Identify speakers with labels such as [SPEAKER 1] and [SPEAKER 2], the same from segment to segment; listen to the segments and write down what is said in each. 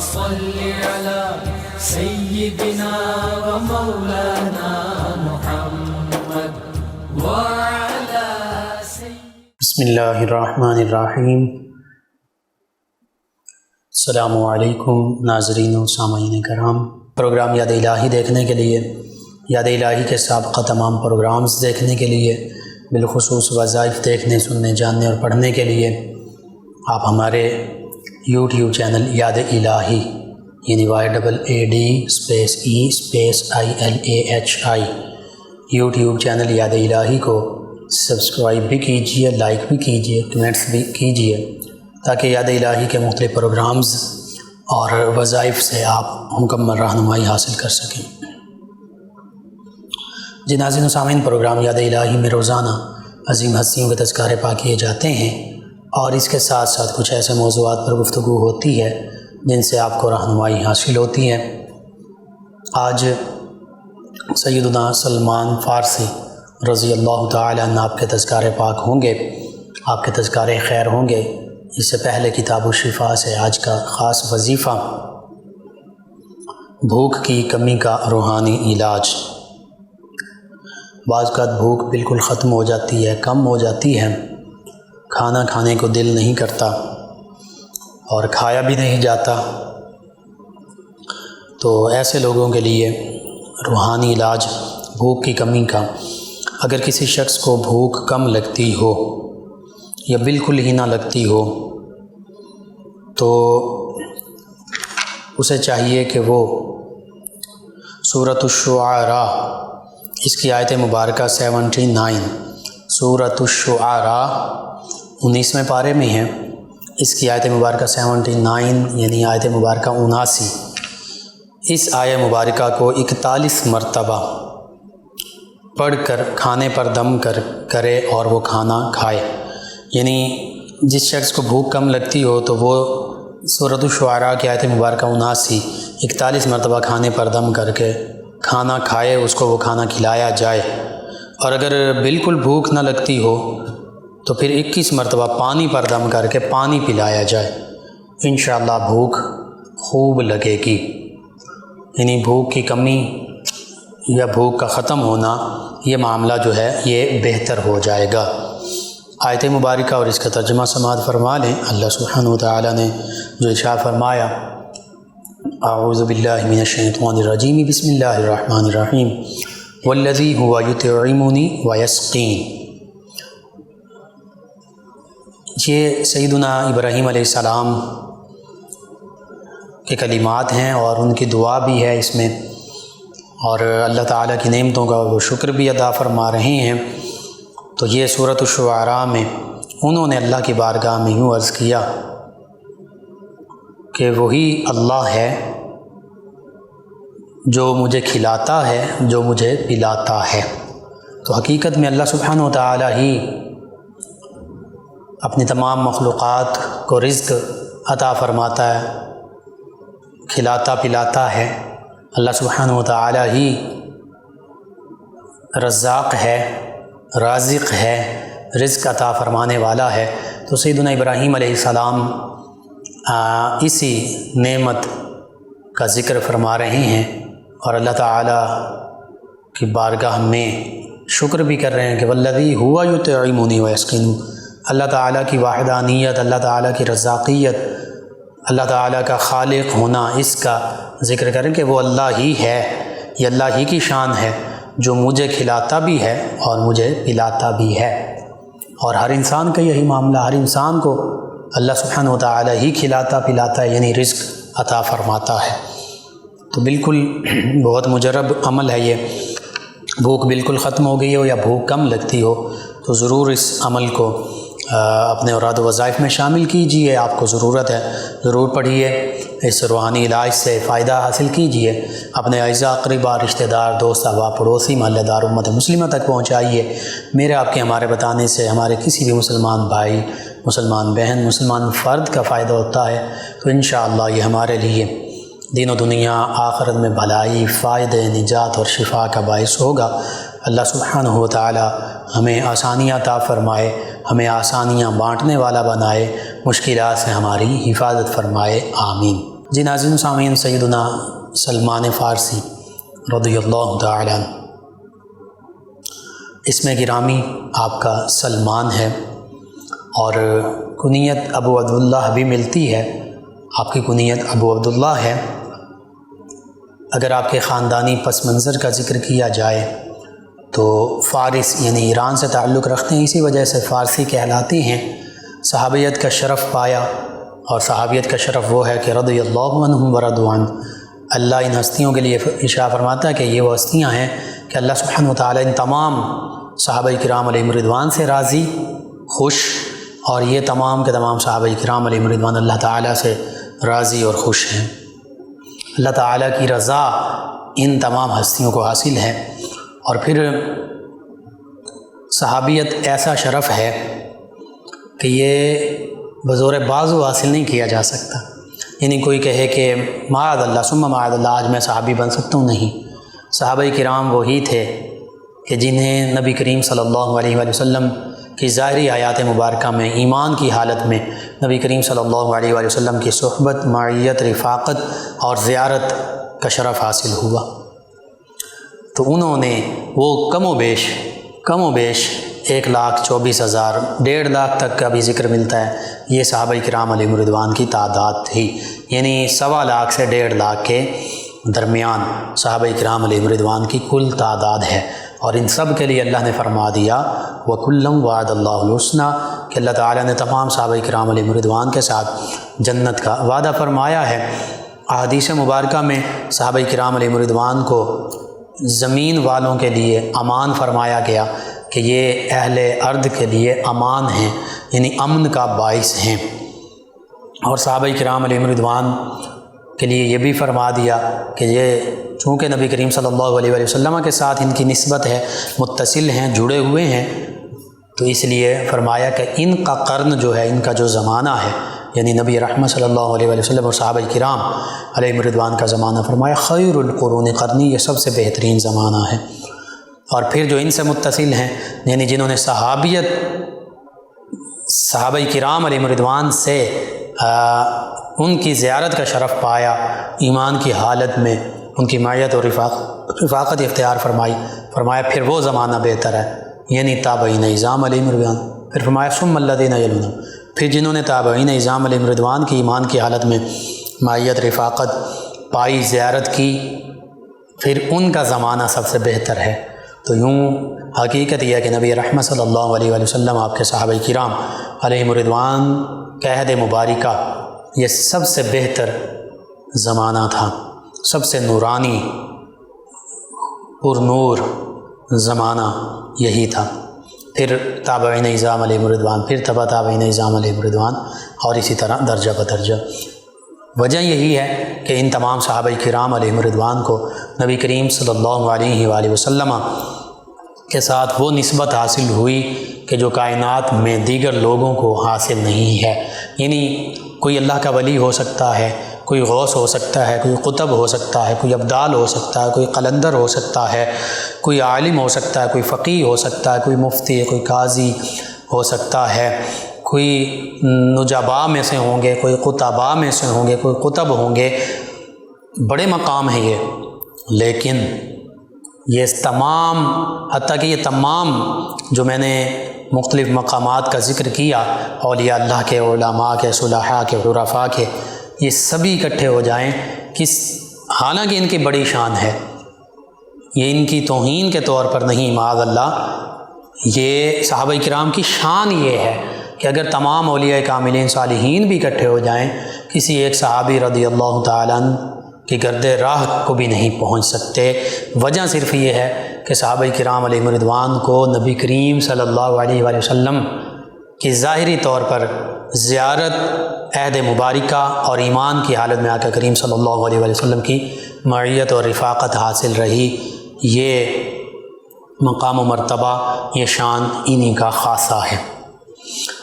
[SPEAKER 1] صل على سيدنا ومولانا محمد وعلى
[SPEAKER 2] بسم اللہ الرحمن الرحیم۔ السلام علیکم ناظرین و سامعین کرام۔ پروگرام یاد الہی دیکھنے کے لیے، یاد الہی کے سابقہ تمام پروگرامز دیکھنے کے لیے، بالخصوص وظائف دیکھنے، سننے، جاننے اور پڑھنے کے لیے آپ ہمارے یوٹیوب چینل یاد الہی یعنی YADE_EILAHI یوٹیوب چینل یاد الہی کو سبسکرائب بھی کیجئے، لائک بھی کیجئے، کمنٹس بھی کیجئے، تاکہ یاد الہی کے مختلف پروگرامز اور وظائف سے آپ مکمل رہنمائی حاصل کر سکیں۔ جی ناظرین و سامعین، پروگرام یاد الہی میں روزانہ عظیم ہستیوں کے تذکارے پاک کیے جاتے ہیں، اور اس کے ساتھ ساتھ کچھ ایسے موضوعات پر گفتگو ہوتی ہے جن سے آپ کو رہنمائی حاصل ہوتی ہے۔ آج سیدنا سلمان فارسی رضی اللہ تعالی عنہ آپ کے تذکارے پاک ہوں گے، آپ کے تذکارے خیر ہوں گے۔ اس سے پہلے کتاب الشفا سے آج کا خاص وظیفہ، بھوک کی کمی کا روحانی علاج۔ بعض اوقات بھوک بالکل ختم ہو جاتی ہے، کم ہو جاتی ہے، کھانا کھانے کو دل نہیں کرتا اور کھایا بھی نہیں جاتا، تو ایسے لوگوں کے لیے روحانی علاج بھوک کی کمی کا۔ اگر کسی شخص کو بھوک کم لگتی ہو یا بالکل ہی نہ لگتی ہو تو اسے چاہیے کہ وہ سورۃ الشعراء، اس کی آیت مبارکہ 79، سورۃ الشعراء 19ویں پارے میں ہے، اس کی آیت مبارکہ 79 یعنی آیت مبارکہ 79، اس آیت مبارکہ کو 41 مرتبہ پڑھ کر کھانے پر دم کرے اور وہ کھانا کھائے۔ یعنی جس شخص کو بھوک کم لگتی ہو تو وہ سورۃ الشعراء کی آیت مبارکہ 79 41 مرتبہ کھانے پر دم کر کے کھانا کھائے، اس کو وہ کھانا کھلایا جائے۔ اور اگر بالکل بھوک نہ لگتی ہو تو پھر 21 مرتبہ پانی پر دم کر کے پانی پلایا جائے، انشاءاللہ بھوک خوب لگے گی۔ یعنی بھوک کی کمی یا بھوک کا ختم ہونا، یہ معاملہ جو ہے یہ بہتر ہو جائے گا۔ آیت مبارکہ اور اس کا ترجمہ سماعت فرما لیں۔ اللہ سبحانہ وتعالی نے جو ارشاد فرمایا، اعوذ باللہ من الشیطان الرجیم، بسم اللہ الرحمن الرحیم، والذی هو یطعمنی ویسقین۔ یہ سیدنا ابراہیم علیہ السلام کے کلمات ہیں اور ان کی دعا بھی ہے اس میں، اور اللہ تعالیٰ کی نعمتوں کا وہ شکر بھی ادا فرما رہے ہیں۔ تو یہ سورۃ الشعراء میں انہوں نے اللہ کی بارگاہ میں یوں عرض کیا کہ وہی اللہ ہے جو مجھے کھلاتا ہے، جو مجھے پلاتا ہے۔ تو حقیقت میں اللہ سبحانہ وتعالی ہی اپنی تمام مخلوقات کو رزق عطا فرماتا ہے، کھلاتا پلاتا ہے۔ اللہ سبحانہ وتعالی ہی رزاق ہے، رازق ہے، رزق عطا فرمانے والا ہے۔ تو سیدنا ابراہیم علیہ السلام اسی نعمت کا ذکر فرما رہے ہیں اور اللہ تعالیٰ کی بارگاہ میں شکر بھی کر رہے ہیں کہ والذی هو یطعمنی ویسقین۔ اللہ تعالیٰ کی وحدانیت، اللہ تعالیٰ کی رزاقیت، اللہ تعالیٰ کا خالق ہونا، اس کا ذکر کریں کہ وہ اللہ ہی ہے، یہ اللہ ہی کی شان ہے جو مجھے کھلاتا بھی ہے اور مجھے پلاتا بھی ہے۔ اور ہر انسان کا یہی معاملہ، ہر انسان کو اللہ سبحانہ وتعالی ہی کھلاتا پلاتا ہے، یعنی رزق عطا فرماتا ہے۔ تو بالکل بہت مجرب عمل ہے یہ۔ بھوک بالکل ختم ہو گئی ہو یا بھوک کم لگتی ہو تو ضرور اس عمل کو اپنے اوراد و وظائف میں شامل کیجئے، آپ کو ضرورت ہے، ضرور پڑھیے، اس روحانی علاج سے فائدہ حاصل کیجئے، اپنے اعزاء اقربا، رشتہ دار، دوست احباب، پڑوسی، محلہ دار، امت مسلمہ تک پہنچائیے۔ میرے آپ کے ہمارے بتانے سے ہمارے کسی بھی مسلمان بھائی، مسلمان بہن، مسلمان فرد کا فائدہ ہوتا ہے، تو انشاءاللہ یہ ہمارے لیے دین و دنیا آخرت میں بھلائی، فائدے، نجات اور شفا کا باعث ہوگا۔ اللہ سبحانہ و تعالی ہمیں آسانیاں عطا فرمائے، ہمیں آسانیاں بانٹنے والا بنائے، مشکلات سے ہماری حفاظت فرمائے، آمین۔ جی ناظرین سامعین، سیدنا سلمان فارسی رضی اللہ تعالی عنہ، اسم گرامی آپ کا سلمان ہے اور کنیت ابو عبداللہ بھی ملتی ہے، آپ کی کنیت ابو عبداللہ ہے۔ اگر آپ کے خاندانی پس منظر کا ذکر کیا جائے تو فارس یعنی ایران سے تعلق رکھتے ہیں، اسی وجہ سے فارسی کہلاتے ہیں۔ صحابیت کا شرف پایا، اور صحابیت کا شرف وہ ہے کہ رضی اللہ عنہم ورضوا عنہ، اللہ ان ہستیوں کے لیے ارشاد فرماتا ہے کہ یہ وہ ہستیاں ہیں کہ اللہ سبحانہ و تعالیٰ ان تمام صحابہ کرام علیہم رضوان سے راضی، خوش، اور یہ تمام کے تمام صحابہ کرام علیہم رضوان اللہ تعالیٰ سے راضی اور خوش ہیں۔ اللہ تعالیٰ کی رضا ان تمام ہستیوں کو حاصل ہے۔ اور پھر صحابیت ایسا شرف ہے کہ یہ بزور بازو حاصل نہیں کیا جا سکتا، یعنی کوئی کہے کہ معاذ اللہ ثم معاذ اللہ آج میں صحابی بن سکتا ہوں، نہیں۔ صحابہ کرام وہی تھے کہ جنہیں نبی کریم صلی اللہ علیہ وآلہ وسلم کی ظاہری آیات مبارکہ میں ایمان کی حالت میں نبی کریم صلی اللہ علیہ وآلہ وسلم کی صحبت، معیت، رفاقت اور زیارت کا شرف حاصل ہوا۔ تو انہوں نے وہ کم و بیش 1,24,000 1.5 لاکھ تک کا بھی ذکر ملتا ہے، یہ صحابہ کرام علیہم رضوان کی تعداد تھی، یعنی 1.25 لاکھ سے 1.5 لاکھ کے درمیان صحابہ کرام علیہم رضوان کی کل تعداد ہے۔ اور ان سب کے لیے اللہ نے فرما دیا وَكُلًّا وَعَدَ اللَّهُ الْحُسْنَىٰ کہ اللہ تعالیٰ نے تمام صحابہ کرام علیہم رضوان کے ساتھ جنت کا وعدہ فرمایا ہے۔ احادیث مبارکہ میں صحابہ کرام علیہم رضوان کو زمین والوں کے لیے امان فرمایا گیا کہ یہ اہل ارض کے لیے امان ہیں، یعنی امن کا باعث ہیں۔ اور صحابہ کرام علیہم رضوان کے لیے یہ بھی فرما دیا کہ یہ چونکہ نبی کریم صلی اللہ علیہ وآلہ وسلم کے ساتھ ان کی نسبت ہے، متصل ہیں، جڑے ہوئے ہیں، تو اس لیے فرمایا کہ ان کا قرن جو ہے، ان کا جو زمانہ ہے، یعنی نبی رحمت صلی اللہ علیہ وآلہ وسلم اور صحابہ کرام علیہم رضوان کا زمانہ، فرمایا خیر القرون قرنی، یہ سب سے بہترین زمانہ ہے۔ اور پھر جو ان سے متصل ہیں، یعنی جنہوں نے صحابیت صحابہ کرام علیہم رضوان سے ان کی زیارت کا شرف پایا، ایمان کی حالت میں ان کی معیت اور رفاقت اختیار فرمایا پھر وہ زمانہ بہتر ہے، یعنی تابعین اعظام علیہم رضوان۔ پھر فرمایا ثم الذین یلونہم، پھر جنہوں نے تابعین اعظام علیہم رضوان کی ایمان کی حالت میں معیت، رفاقت پائی، زیارت کی، پھر ان کا زمانہ سب سے بہتر ہے۔ تو یوں حقیقت یہ ہے کہ نبی رحمت صلی اللہ علیہ وآلہ وسلم، آپ کے صحابہ کرام علیہم رضوان کا عہد مبارکہ یہ سب سے بہتر زمانہ تھا، سب سے نورانی پر نور زمانہ یہی تھا۔ پھر تابعین اعظام علیہم رضوان، پھر تبع تابعین اعظام علیہم رضوان، اور اسی طرح درجہ بدرجہ۔ وجہ یہی ہے کہ ان تمام صحابہ کرام علیہم رضوان کو نبی کریم صلی اللہ علیہ وآلہ وسلم کے ساتھ وہ نسبت حاصل ہوئی کہ جو کائنات میں دیگر لوگوں کو حاصل نہیں ہے، یعنی کوئی اللہ کا ولی ہو سکتا ہے، کوئی غوث ہو سکتا ہے، کوئی قطب ہو سکتا ہے، کوئی ابدال ہو سکتا ہے، کوئی قلندر ہو سکتا ہے، کوئی عالم ہو سکتا ہے، کوئی فقیہ ہو سکتا ہے، کوئی مفتی، کوئی قاضی ہو سکتا ہے، کوئی نجباء میں سے ہوں گے، کوئی قطباء میں سے ہوں گے، کوئی قطب ہوں گے، بڑے مقام ہیں یہ، لیکن یہ تمام، حتیٰ کہ یہ تمام جو میں نے مختلف مقامات کا ذکر کیا، اولیاء اللہ کے، علماء کے، صلحاء کے، عرفاء کے، یہ سبھی اکٹھے ہو جائیں، حالانکہ ان کی بڑی شان ہے، یہ ان کی توہین کے طور پر نہیں، معاذ اللہ، یہ صحابہ کرام کی شان یہ ہے کہ اگر تمام اولیاء کاملین صالحین بھی اکٹھے ہو جائیں، کسی ایک صحابی رضی اللہ تعالیٰ عنہ کی گرد راہ کو بھی نہیں پہنچ سکتے۔ وجہ صرف یہ ہے کہ صحابہ کرام علیہم رضوان کو نبی کریم صلی اللہ علیہ وآلہ وسلم کی ظاہری طور پر زیارت، عہد مبارکہ اور ایمان کی حالت میں آقا کریم صلی اللہ علیہ وآلہ وسلم کی معیت اور رفاقت حاصل رہی۔ یہ مقام و مرتبہ، یہ شان انہی کا خاصہ ہے،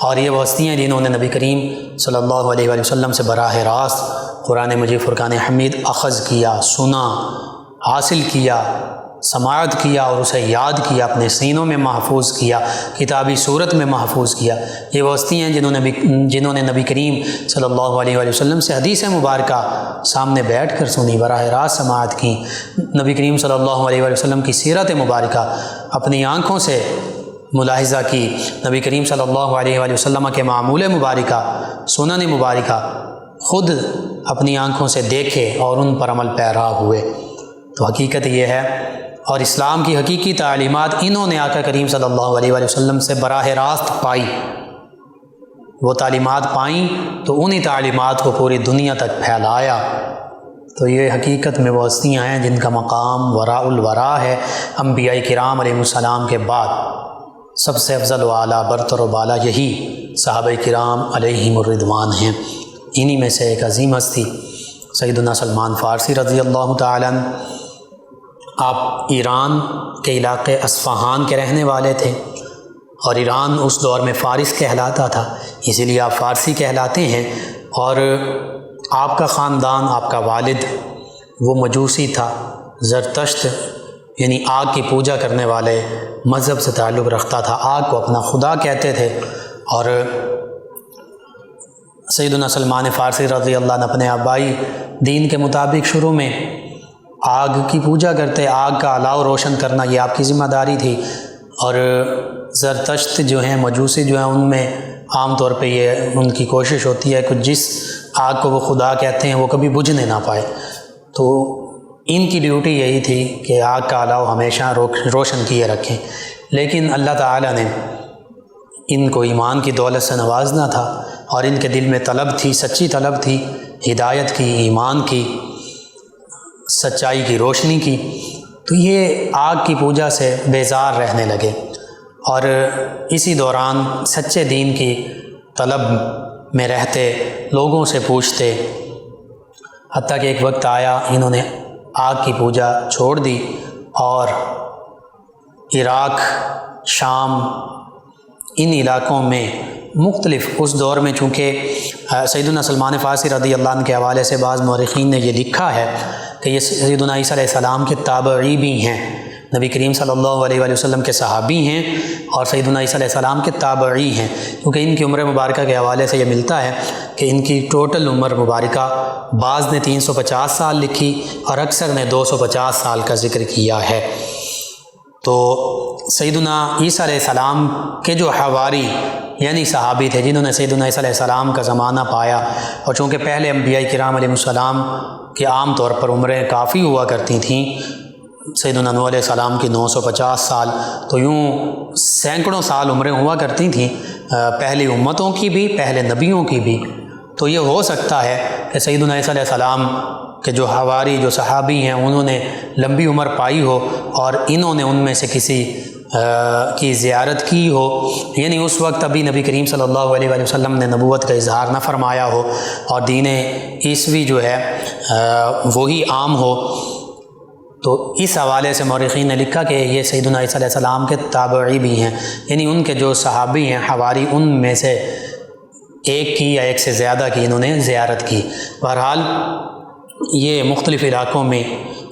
[SPEAKER 2] اور یہ وہ ہستیاں جنہوں نے نبی کریم صلی اللہ علیہ وآلہ وسلم سے براہ راست قرآن مجید فرقان حمید اخذ کیا، سنا، حاصل کیا، سماعت کیا اور اسے یاد کیا، اپنے سینوں میں محفوظ کیا، کتابی صورت میں محفوظ کیا، یہ وہ ہستی ہیں جنہوں نے نبی کریم صلی اللہ علیہ وآلہ وسلم سے حدیث مبارکہ سامنے بیٹھ کر سنی، براہ راست سماعت کی، نبی کریم صلی اللہ علیہ وآلہ وسلم کی سیرت مبارکہ اپنی آنکھوں سے ملاحظہ کی، نبی کریم صلی اللہ علیہ وآلہ وسلم کے معمول مبارکہ، سنن مبارکہ خود اپنی آنکھوں سے دیکھے اور ان پر عمل پیرا ہوئے۔ تو حقیقت یہ ہے، اور اسلام کی حقیقی تعلیمات انہوں نے آقا کریم صلی اللہ علیہ وآلہ وسلم سے براہ راست پائی، وہ تعلیمات پائیں تو انہی تعلیمات کو پوری دنیا تک پھیلایا۔ تو یہ حقیقت میں وہ ہستیاں ہیں جن کا مقام وراء الورا ہے، انبیاء کرام علیہ السلام کے بعد سب سے افضل و اعلیٰ، برتر و بالا یہی صحابہ کرام علیہم الرضوان ہیں۔ انہی میں سے ایک عظیم ہستی سیدنا سلمان فارسی رضی اللہ تعالیٰ عنہ، آپ ایران کے علاقے اصفہان کے رہنے والے تھے، اور ایران اس دور میں فارس کہلاتا تھا، اسی لیے آپ فارسی کہلاتے ہیں۔ اور آپ کا خاندان، آپ کا والد وہ مجوسی تھا، زرتشت یعنی آگ کی پوجا کرنے والے مذہب سے تعلق رکھتا تھا، آگ کو اپنا خدا کہتے تھے۔ اور سیدنا سلمان فارسی رضی اللہ عنہ اپنے آبائی دین کے مطابق شروع میں آگ کی پوجا کرتے، آگ کا الاؤ روشن کرنا یہ آپ کی ذمہ داری تھی۔ اور زرتشت جو ہیں، مجوسی جو ہیں، ان میں عام طور پہ یہ ان کی کوشش ہوتی ہے کہ جس آگ کو وہ خدا کہتے ہیں وہ کبھی بجھنے نہ پائے، تو ان کی ڈیوٹی یہی تھی کہ آگ کا الاؤ ہمیشہ روشن کیے رکھیں۔ لیکن اللہ تعالیٰ نے ان کو ایمان کی دولت سے نوازنا تھا، اور ان کے دل میں طلب تھی، سچی طلب تھی ہدایت کی، ایمان کی، سچائی کی، روشنی کی، تو یہ آگ کی پوجا سے بیزار رہنے لگے، اور اسی دوران سچے دین کی طلب میں رہتے، لوگوں سے پوچھتے، حتیٰ کہ ایک وقت آیا انہوں نے آگ کی پوجا چھوڑ دی، اور عراق، شام، ان علاقوں میں مختلف اس دور میں، چونکہ سیدنا سلمان فارسی رضی اللہ عنہ کے حوالے سے بعض مورخین نے یہ لکھا ہے کہ یہ سیدنا عیسیٰ علیہ السلام کے تابعی بھی ہیں، نبی کریم صلی اللہ علیہ وآلہ وسلم کے صحابی ہیں اور سیدنا عیسیٰ علیہ السلام کے تابعی ہیں، کیونکہ ان کی عمر مبارکہ کے حوالے سے یہ ملتا ہے کہ ان کی ٹوٹل عمر مبارکہ بعض نے 350 سال لکھی اور اکثر نے 250 سال کا ذکر کیا ہے۔ تو سیدنا عیسیٰ علیہ السلام کے جو حواری یعنی صحابی تھے، جنہوں نے سیدنا عیسیٰ علیہ السلام کا زمانہ پایا، اور چونکہ پہلے انبیاء کرام علیہ السلام کی عام طور پر عمریں کافی ہوا کرتی تھیں، سیدنا نوح علیہ السلام کی 950 سال، تو یوں سینکڑوں سال عمریں ہوا کرتی تھیں، پہلی امتوں کی بھی، پہلے نبیوں کی بھی۔ تو یہ ہو سکتا ہے کہ سیدنا عیسیٰ علیہ السلام کہ جو حواری، جو صحابی ہیں، انہوں نے لمبی عمر پائی ہو اور انہوں نے ان میں سے کسی کی زیارت کی ہو، یعنی اس وقت ابھی نبی کریم صلی اللہ علیہ وآلہ وسلم نے نبوت کا اظہار نہ فرمایا ہو اور دین عیسوی جو ہے وہی عام ہو۔ تو اس حوالے سے مورخین نے لکھا کہ یہ سیدنا عیسیٰ علیہ السلام کے تابعی بھی ہیں، یعنی ان کے جو صحابی ہیں، حواری، ان میں سے ایک کی یا ایک سے زیادہ کی انہوں نے زیارت کی۔ بہرحال یہ مختلف علاقوں میں،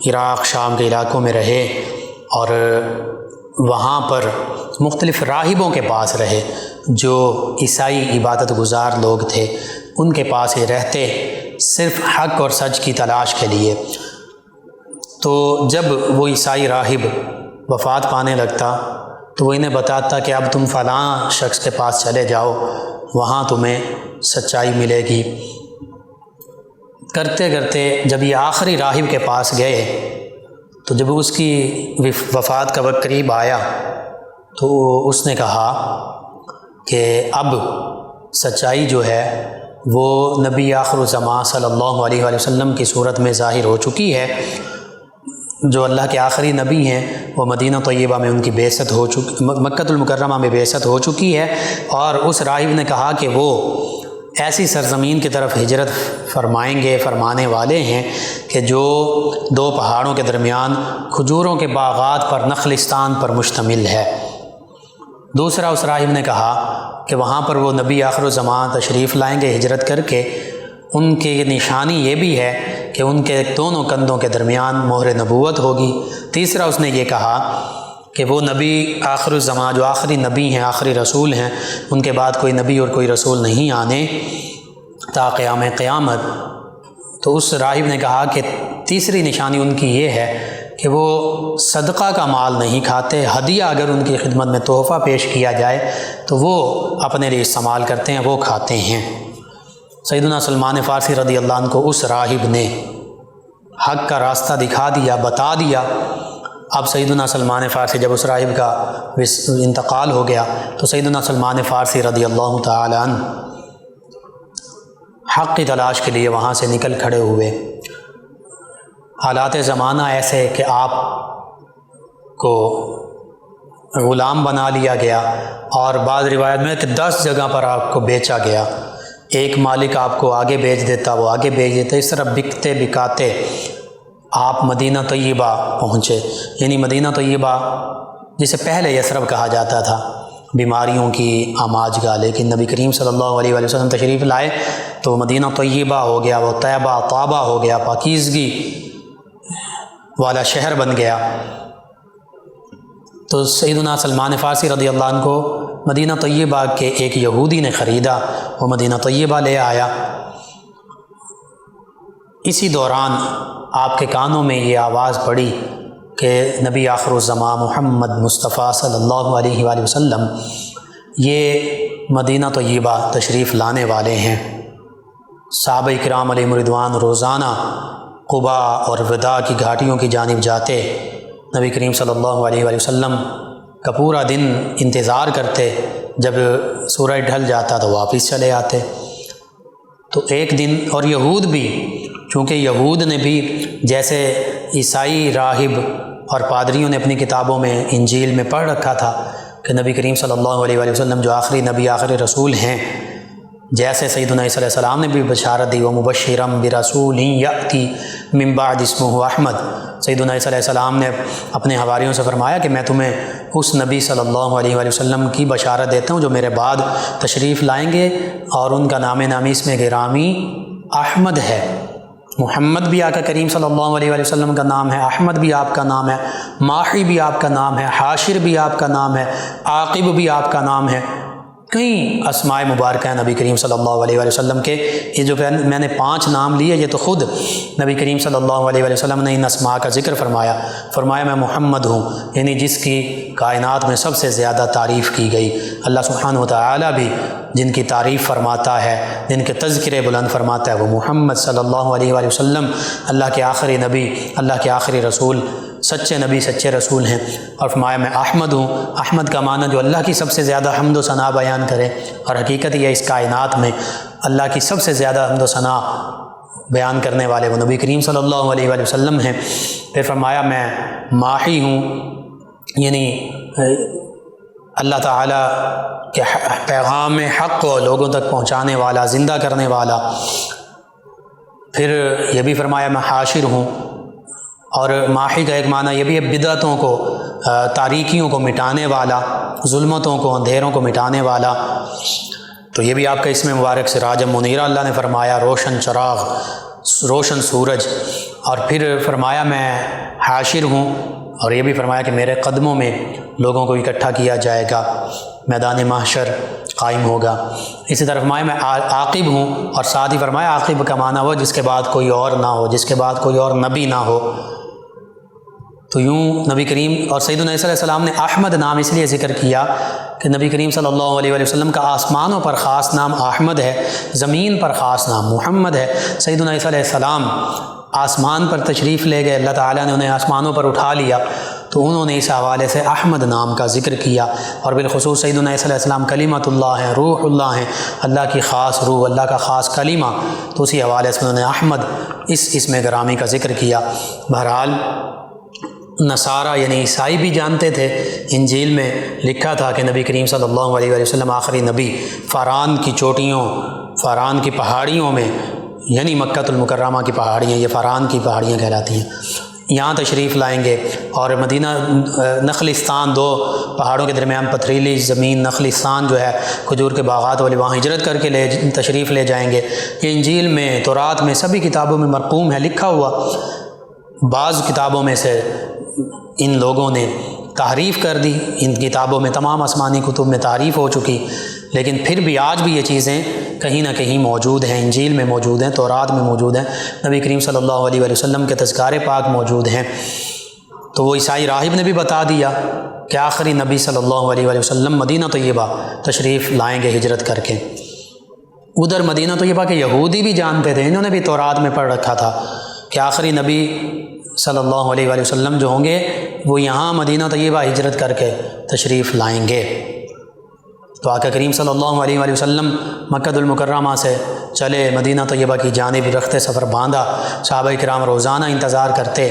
[SPEAKER 2] عراق، شام کے علاقوں میں رہے، اور وہاں پر مختلف راہبوں کے پاس رہے جو عیسائی عبادت گزار لوگ تھے، ان کے پاس ہی رہتے صرف حق اور سچ کی تلاش کے لیے۔ تو جب وہ عیسائی راہب وفات پانے لگتا تو وہ انہیں بتاتا کہ اب تم فلاں شخص کے پاس چلے جاؤ، وہاں تمہیں سچائی ملے گی۔ کرتے کرتے جب یہ آخری راہب کے پاس گئے تو جب اس کی وفات کا وقت قریب آیا تو اس نے کہا کہ اب سچائی جو ہے وہ نبی آخر الزمان صلی اللہ علیہ وآلہ وسلم کی صورت میں ظاہر ہو چکی ہے۔ جو اللہ کے آخری نبی ہیں وہ مدینہ طیبہ میں ان کی بعثت ہو چکی، مکہ المکرمہ میں بعثت ہو چکی ہے، اور اس راہب نے کہا کہ وہ ایسی سرزمین کی طرف ہجرت فرمانے والے ہیں کہ جو دو پہاڑوں کے درمیان کھجوروں کے باغات پر، نخلستان پر مشتمل ہے۔ دوسرا اس راہب نے کہا کہ وہاں پر وہ نبی آخر الزمان تشریف لائیں گے ہجرت کر کے، ان کی نشانی یہ بھی ہے کہ ان کے دونوں کندھوں کے درمیان مہر نبوت ہوگی۔ تیسرا اس نے یہ کہا کہ وہ نبی آخر الزمان جو آخری نبی ہیں، آخری رسول ہیں، ان کے بعد کوئی نبی اور کوئی رسول نہیں آنے تا قیام قیامت۔ تو اس راہب نے کہا کہ تیسری نشانی ان کی یہ ہے کہ وہ صدقہ کا مال نہیں کھاتے، ہدیہ اگر ان کی خدمت میں تحفہ پیش کیا جائے تو وہ اپنے لیے استعمال کرتے ہیں، وہ کھاتے ہیں۔ سیدنا سلمان فارسی رضی اللہ عنہ کو اس راہب نے حق کا راستہ دکھا دیا، بتا دیا۔ اب سیدنا سلمان فارسی جب اس راہب کا انتقال ہو گیا تو سیدنا سلمان فارسی رضی اللہ تعالی عنہ حق کی تلاش کے لیے وہاں سے نکل کھڑے ہوئے۔ حالات زمانہ ایسے کہ آپ کو غلام بنا لیا گیا، اور بعض روایت میں کہ 10 جگہ پر آپ کو بیچا گیا۔ ایک مالک آپ کو آگے بیچ دیتا، وہ آگے بیچ دیتا، اس طرح بکتے بکاتے آپ مدینہ طیبہ پہنچے۔ یعنی مدینہ طیبہ جسے پہلے یثرب کہا جاتا تھا، بیماریوں کی آماج گاہ، لیکن نبی کریم صلی اللہ علیہ وآلہ وسلم تشریف لائے تو مدینہ طیبہ ہو گیا، وہ طیبہ طابہ ہو گیا، پاکیزگی والا شہر بن گیا۔ تو سیدنا سلمان فارسی رضی اللہ عنہ کو مدینہ طیبہ کے ایک یہودی نے خریدا، وہ مدینہ طیبہ لے آیا۔ اسی دوران آپ کے کانوں میں یہ آواز پڑی کہ نبی آخر الزمان محمد مصطفیٰ صلی اللہ علیہ وآلہ وسلم یہ مدینہ طیبہ تشریف لانے والے ہیں۔ صحابہ کرام علیہم رضوان روزانہ قباء اور وداع کی گھاٹیوں کی جانب جاتے، نبی کریم صلی اللہ علیہ وآلہ وسلم کا پورا دن انتظار کرتے، جب سورج ڈھل جاتا تو واپس چلے آتے۔ تو ایک دن، اور یہود بھی، چونکہ یہود نے بھی جیسے عیسائی راہب اور پادریوں نے اپنی کتابوں میں انجیل میں پڑھ رکھا تھا کہ نبی کریم صلی اللہ علیہ وآلہ وسلم جو آخری نبی آخری رسول ہیں، جیسے سیدنا عیسیٰ علیہ السلام نے بھی بشارت دی وَمُبَشِّرًا بِرَسُولٍ يَأْتِي مِن بَعْدِ اسْمُهُ احمد۔ سیدنا عیسیٰ علیہ السلام نے اپنے حواریوں سے فرمایا کہ میں تمہیں اس نبی صلی اللہ علیہ وآلہ وسلم کی بشارت دیتا ہوں جو میرے بعد تشریف لائیں گے، اور ان کا نام نامی اس میں گرامی احمد ہے۔ محمد بھی آقا کریم صلی اللہ علیہ وآلہ وسلم کا نام ہے، احمد بھی آپ کا نام ہے، ماحی بھی آپ کا نام ہے، حاشر بھی آپ کا نام ہے، عاقب بھی آپ کا نام ہے۔ کئی اسماء مبارکہ ہیں نبی کریم صلی اللہ علیہ وآلہ وسلم کے۔ یہ جو میں نے 5 نام لیے، یہ تو خود نبی کریم صلی اللہ علیہ وآلہ وسلم نے ان اسماء کا ذکر فرمایا میں محمد ہوں، یعنی جس کی کائنات میں سب سے زیادہ تعریف کی گئی۔ اللہ سبحانہ وتعالی بھی جن کی تعریف فرماتا ہے، جن کے تذکرے بلند فرماتا ہے، وہ محمد صلی اللہ علیہ وآلہ وسلم اللہ کے آخری نبی، اللہ کے آخری رسول، سچے نبی سچے رسول ہیں۔ اور فرمایا میں احمد ہوں۔ احمد کا معنی جو اللہ کی سب سے زیادہ حمد و ثنا بیان کرے، اور حقیقت یہ اس کائنات میں اللہ کی سب سے زیادہ حمد و ثنا بیان کرنے والے وہ نبی کریم صلی اللہ علیہ وآلہ وسلم ہیں۔ پھر فرمایا میں ماحی ہوں، یعنی اللہ تعالیٰ کے پیغام حق کو لوگوں تک پہنچانے والا، زندہ کرنے والا۔ پھر یہ بھی فرمایا میں حاشر ہوں، اور ماحی کا ایک معنی یہ بھی ہے بدعتوں کو، تاریکیوں کو مٹانے والا، ظلمتوں کو، اندھیروں کو مٹانے والا۔ تو یہ بھی آپ کا اسم مبارک سراج منیرہ اللہ نے فرمایا، روشن چراغ، روشن سورج۔ اور پھر فرمایا میں حاشر ہوں، اور یہ بھی فرمایا کہ میرے قدموں میں لوگوں کو اکٹھا کیا جائے گا، میدان محشر قائم ہوگا۔ اسی طرح فرمایا میں عاقب ہوں، اور ساتھ ہی فرمایا عاقب کا معنی ہو جس کے بعد کوئی اور نہ ہو، جس کے بعد کوئی اور نبی نہ ہو۔ تو یوں نبی کریم اور سیدنا عیسیٰ علیہ السلام نے احمد نام اس لیے ذکر کیا کہ نبی کریم صلی اللہ علیہ وآلہ وسلم کا آسمانوں پر خاص نام احمد ہے، زمین پر خاص نام محمد ہے۔ سیدنا عیسیٰ علیہ السلام آسمان پر تشریف لے گئے، اللہ تعالیٰ نے انہیں آسمانوں پر اٹھا لیا، تو انہوں نے اس حوالے سے احمد نام کا ذکر کیا۔ اور بالخصوص سیدنا عیسیٰ علیہ السلام کلمۃ اللہ ہیں، روح اللہ ہیں، اللہ کی خاص روح، اللہ کا خاص کلمہ، تو اسی حوالے سے انہوں نے احمد اس اسم گرامی کا ذکر کیا۔ بہرحال نصارہ یعنی عیسائی بھی جانتے تھے، انجیل میں لکھا تھا کہ نبی کریم صلی اللہ علیہ وآلہ وسلم آخری نبی فاران کی چوٹیوں، فاران کی پہاڑیوں میں، یعنی مکہ المکرمہ کی پہاڑیاں، یہ فاران کی پہاڑیاں کہلاتی ہیں، یہاں تشریف لائیں گے اور مدینہ نخلستان، 2 پہاڑوں کے درمیان پتھریلی زمین نخلستان جو ہے کھجور کے باغات والی، وہاں ہجرت کر کے تشریف لے جائیں گے۔ یہ انجیل میں، تورات میں، سبھی کتابوں میں مرقوم ہے، لکھا ہوا۔ بعض کتابوں میں سے ان لوگوں نے تحریف کر دی، ان کتابوں میں، تمام آسمانی کتب میں تحریف ہو چکی، لیکن پھر بھی آج بھی یہ چیزیں کہیں نہ کہیں موجود ہیں، انجیل میں موجود ہیں، تورات میں موجود ہیں، نبی کریم صلی اللہ علیہ وآلہ وسلم کے تذکار پاک موجود ہیں۔ تو وہ عیسائی راہب نے بھی بتا دیا کہ آخری نبی صلی اللہ علیہ وآلہ وسلم مدینہ طیبہ تشریف لائیں گے ہجرت کر کے۔ ادھر مدینہ طیبہ کے یہودی بھی جانتے تھے، انہوں نے بھی تورات میں پڑھ رکھا تھا کہ آخری نبی صلی اللہ علیہ وآلہ وسلم جو ہوں گے وہ یہاں مدینہ طیبہ ہجرت کر کے تشریف لائیں گے۔ تو آقا کریم صلی اللہ علیہ وآلہ وسلم مکہ المکرمہ سے چلے، مدینہ طیبہ کی جانب رخت سفر باندھا، صحابہ کرام روزانہ انتظار کرتے،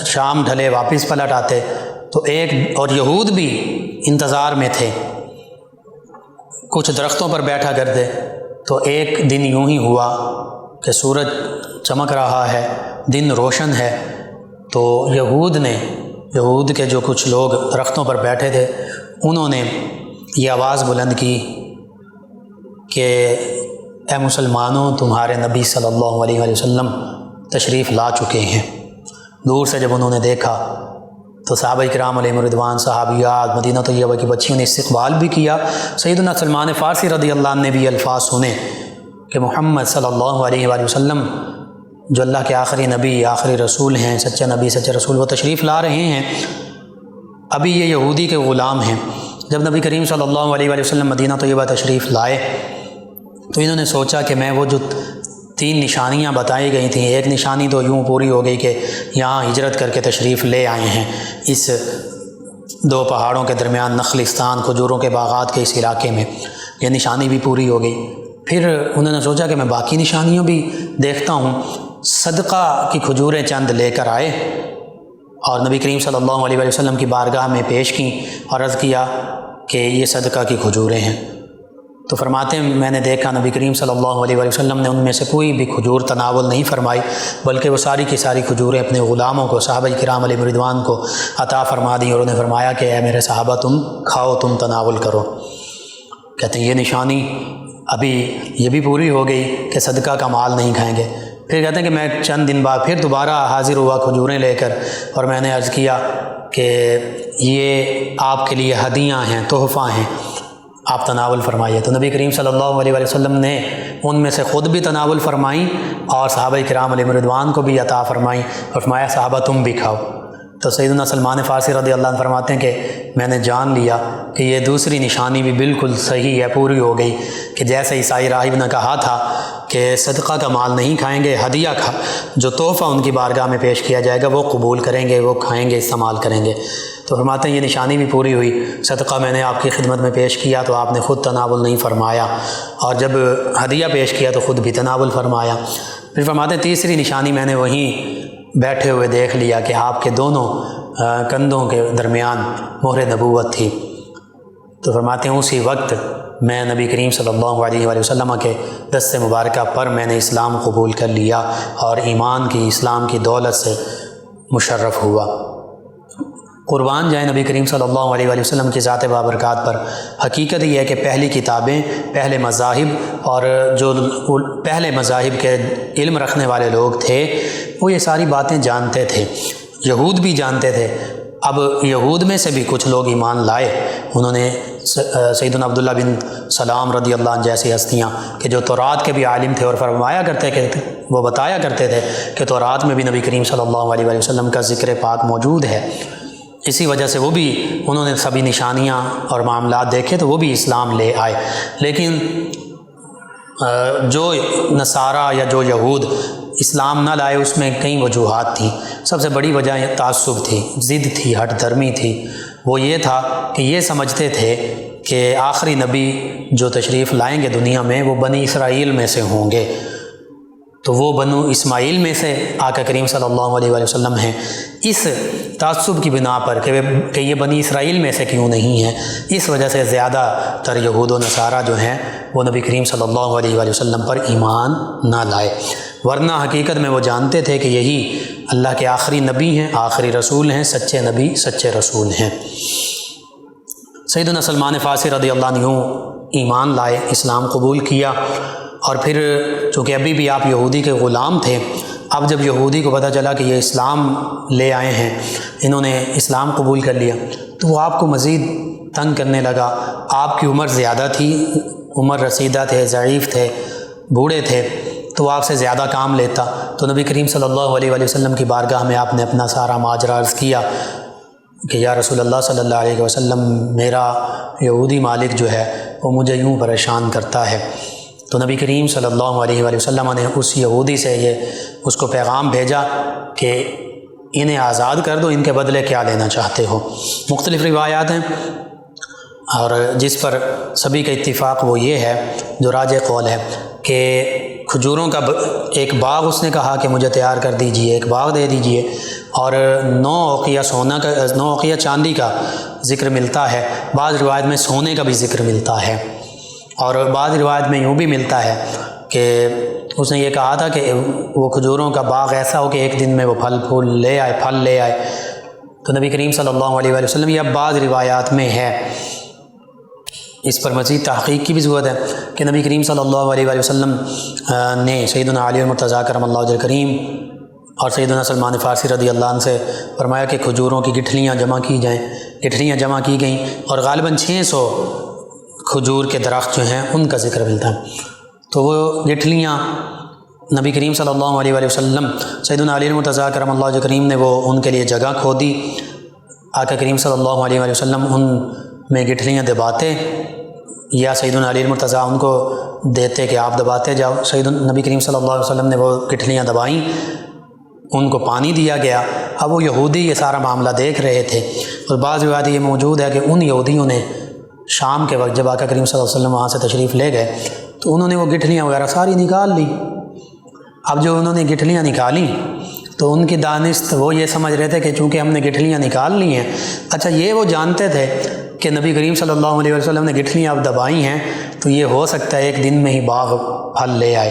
[SPEAKER 2] شام ڈھلے واپس پلٹ آتے۔ تو اور یہود بھی انتظار میں تھے، کچھ درختوں پر بیٹھا کرتے۔ تو ایک دن یوں ہی ہوا کہ سورج چمک رہا ہے، دن روشن ہے، تو یہود کے جو کچھ لوگ درختوں پر بیٹھے تھے انہوں نے یہ آواز بلند کی کہ اے مسلمانوں، تمہارے نبی صلی اللہ علیہ وآلہ وسلم تشریف لا چکے ہیں۔ دور سے جب انہوں نے دیکھا تو صحابہ کرام علیہ رضوان، صحابیات، مدینہ طیبہ کی بچیوں نے استقبال بھی کیا۔ سیدنا سلمان فارسی رضی اللہ عنہ نے بھی الفاظ سنے کہ محمد صلی اللہ علیہ وآلہ وسلم جو اللہ کے آخری نبی، آخری رسول ہیں، سچے نبی، سچے رسول، وہ تشریف لا رہے ہیں۔ ابھی یہ یہودی کے غلام ہیں۔ جب نبی کریم صلی اللہ علیہ وآلہ وسلم مدینہ طیبہ تشریف لائے تو انہوں نے سوچا کہ میں وہ جو 3 نشانیاں بتائی گئی تھیں، ایک نشانی تو یوں پوری ہو گئی کہ یہاں ہجرت کر کے تشریف لے آئے ہیں، اس 2 پہاڑوں کے درمیان نخلستان، کھجوروں کے باغات کے اس علاقے میں، یہ نشانی بھی پوری ہو گئی۔ پھر انہوں نے سوچا کہ میں باقی نشانیوں بھی دیکھتا ہوں۔ صدقہ کی کھجوریں چند لے کر آئے اور نبی کریم صلی اللہ علیہ وآلہ وسلم کی بارگاہ میں پیش کی اور عرض کیا کہ یہ صدقہ کی کھجوریں ہیں۔ تو فرماتے ہیں میں نے دیکھا نبی کریم صلی اللہ علیہ وآلہ وسلم نے ان میں سے کوئی بھی کھجور تناول نہیں فرمائی، بلکہ وہ ساری کی ساری کھجوریں اپنے غلاموں کو، صحابہ کرام علیہ رضوان کو عطا فرما دیں، اور انہوں نے فرمایا کہ اے میرے صحابہ، تم کھاؤ، تم تناول کرو۔ کہتے ہیں یہ نشانی ابھی یہ بھی پوری ہو گئی کہ صدقہ کا مال نہیں کھائیں گے۔ پھر کہتے ہیں کہ میں چند دن بعد پھر دوبارہ حاضر ہوا کھجوریں لے کر، اور میں نے عرض کیا کہ یہ آپ کے لیے ہدیہ ہیں، تحفہ ہیں، آپ تناول فرمائیے۔ تو نبی کریم صلی اللہ علیہ وآلہ وسلم نے ان میں سے خود بھی تناول فرمائیں اور صحابہ کرام علیہ رضوان کو بھی عطا فرمائیں، اور فرمایا صحابہ تم بھی کھاؤ۔ تو سیدنا سلمان فارسی رضی اللہ عنہ فرماتے ہیں کہ میں نے جان لیا کہ یہ دوسری نشانی بھی بالکل صحیح ہے، پوری ہو گئی، کہ جیسے عیسائی راہب نے کہا تھا کہ صدقہ کا مال نہیں کھائیں گے، ہدیہ جو تحفہ ان کی بارگاہ میں پیش کیا جائے گا وہ قبول کریں گے، وہ کھائیں گے، استعمال کریں گے۔ تو فرماتے ہیں یہ نشانی بھی پوری ہوئی، صدقہ میں نے آپ کی خدمت میں پیش کیا تو آپ نے خود تناول نہیں فرمایا، اور جب ہدیہ پیش کیا تو خود بھی تناول فرمایا۔ پھر فرماتے ہیں تیسری نشانی میں نے وہیں بیٹھے ہوئے دیکھ لیا کہ آپ کے دونوں کندھوں کے درمیان مہر نبوت تھی۔ تو فرماتے ہیں اسی وقت میں نبی کریم صلی اللہ علیہ وآلہ وسلم کے دست مبارکہ پر میں نے اسلام قبول کر لیا اور ایمان کی، اسلام کی دولت سے مشرف ہوا۔ قربان جائیں نبی کریم صلی اللہ علیہ وآلہ وسلم کی ذات بابرکات پر۔ حقیقت یہ ہے کہ پہلی کتابیں، پہلے مذاہب اور جو پہلے مذاہب کے علم رکھنے والے لوگ تھے وہ یہ ساری باتیں جانتے تھے، یہود بھی جانتے تھے۔ اب یہود میں سے بھی کچھ لوگ ایمان لائے، انہوں نے سیدنا عبداللہ بن سلام رضی اللہ عنہ جیسی ہستیاں کہ جو تورات کے بھی عالم تھے اور فرمایا کرتے کہ وہ بتایا کرتے تھے کہ تورات میں بھی نبی کریم صلی اللہ علیہ وآلہ وسلم کا ذکر پاک موجود ہے، اسی وجہ سے وہ بھی انہوں نے سبھی نشانیاں اور معاملات دیکھے تو وہ بھی اسلام لے آئے۔ لیکن جو نصارہ یا جو یہود اسلام نہ لائے اس میں کئی وجوہات تھیں۔ سب سے بڑی وجہ تعصب تھی، ضد تھی، ہٹ دھرمی تھی۔ وہ یہ تھا کہ یہ سمجھتے تھے کہ آخری نبی جو تشریف لائیں گے دنیا میں وہ بنی اسرائیل میں سے ہوں گے، تو وہ بنو اسماعیل میں سے آقا کریم صلی اللہ علیہ وآلہ وسلم ہیں۔ اس تعصب کی بنا پر کہ یہ بنی اسرائیل میں سے کیوں نہیں ہیں، اس وجہ سے زیادہ تر یہود و نصارہ جو ہیں وہ نبی کریم صلی اللہ علیہ وآلہ وسلم پر ایمان نہ لائے، ورنہ حقیقت میں وہ جانتے تھے کہ یہی اللہ کے آخری نبی ہیں، آخری رسول ہیں، سچے نبی سچے رسول ہیں۔ سیدنا سلمان فارسی رضی اللہ عنہ ایمان لائے، اسلام قبول کیا، اور پھر چونکہ ابھی بھی آپ یہودی کے غلام تھے، اب جب یہودی کو پتہ چلا کہ یہ اسلام لے آئے ہیں، انہوں نے اسلام قبول کر لیا، تو وہ آپ کو مزید تنگ کرنے لگا۔ آپ کی عمر زیادہ تھی، عمر رسیدہ تھے، ضعیف تھے، بوڑھے تھے، تو وہ آپ سے زیادہ کام لیتا۔ تو نبی کریم صلی اللہ علیہ وآلہ وسلم کی بارگاہ میں آپ نے اپنا سارا ماجرا عرض کیا کہ یا رسول اللہ صلی اللہ علیہ وسلم، میرا یہودی مالک جو ہے وہ مجھے یوں پریشان کرتا ہے۔ تو نبی کریم صلی اللہ علیہ وآلہ وسلم نے اس یہودی سے اس کو پیغام بھیجا کہ انہیں آزاد کر دو، ان کے بدلے کیا لینا چاہتے ہو۔ مختلف روایات ہیں، اور جس پر سبھی کا اتفاق وہ یہ ہے جو راجح قول ہے کہ کھجوروں کا ایک باغ اس نے کہا کہ مجھے تیار کر دیجئے، ایک باغ دے دیجئے، اور 9 اوقیہ سونا کا، 9 اوقیہ چاندی کا ذکر ملتا ہے، بعض روایت میں سونے کا بھی ذکر ملتا ہے، اور بعض روایت میں یوں بھی ملتا ہے کہ اس نے یہ کہا تھا کہ وہ کھجوروں کا باغ ایسا ہو کہ ایک دن میں وہ پھل لے آئے۔ تو نبی کریم صلی اللہ علیہ وآلہ وسلم، یہ بعض روایات میں ہے، اس پر مزید تحقیق کی بھی ضرورت ہے کہ نبی کریم صلی اللہ علیہ وآلہ وسلم نے سیدنا علی المرتضیٰ کرم اللہ وجہہ الکریم اور سیدنا سلمان فارسی رضی اللہ عنہ سے فرمایا کہ کھجوروں کی گٹھلیاں جمع کی جائیں۔ گٹھلیاں جمع کی گئیں، اور غالباً 600 کھجور کے درخت جو ہیں ان کا ذکر ملتا ہے۔ تو وہ گٹھلیاں نبی کریم صلی اللہ علیہ وآلہ وسلم، سیدنا علی المرتضیٰ کرم اللہ وجہہ الکریم نے وہ ان کے لیے جگہ کھودی۔ آقا کریم صلی اللہ علیہ وآلہ وسلم ان میں گٹھلیاں دباتے، یا سیدنا علی المرتضیٰ ان کو دیتے کہ آپ دباتے جاؤ۔ نبی کریم صلی اللہ علیہ وسلم نے وہ گٹھلیاں دبائیں، ان کو پانی دیا گیا۔ اب وہ یہودی یہ سارا معاملہ دیکھ رہے تھے، اور بعض روایت یہ موجود ہے کہ ان یہودیوں نے شام کے وقت جب آقا کریم صلی اللہ علیہ وسلم وہاں سے تشریف لے گئے تو انہوں نے وہ گٹھلیاں وغیرہ ساری نکال لی۔ اب جو انہوں نے گٹھلیاں نکالیں تو ان کی دانست وہ یہ سمجھ رہے تھے کہ چونکہ ہم نے گٹھلیاں نکال لی ہیں، اچھا یہ وہ جانتے تھے کہ نبی کریم صلی اللہ علیہ وسلم نے گٹھلیاں اب دبائی ہیں تو یہ ہو سکتا ہے ایک دن میں ہی باغ پھل لے آئے،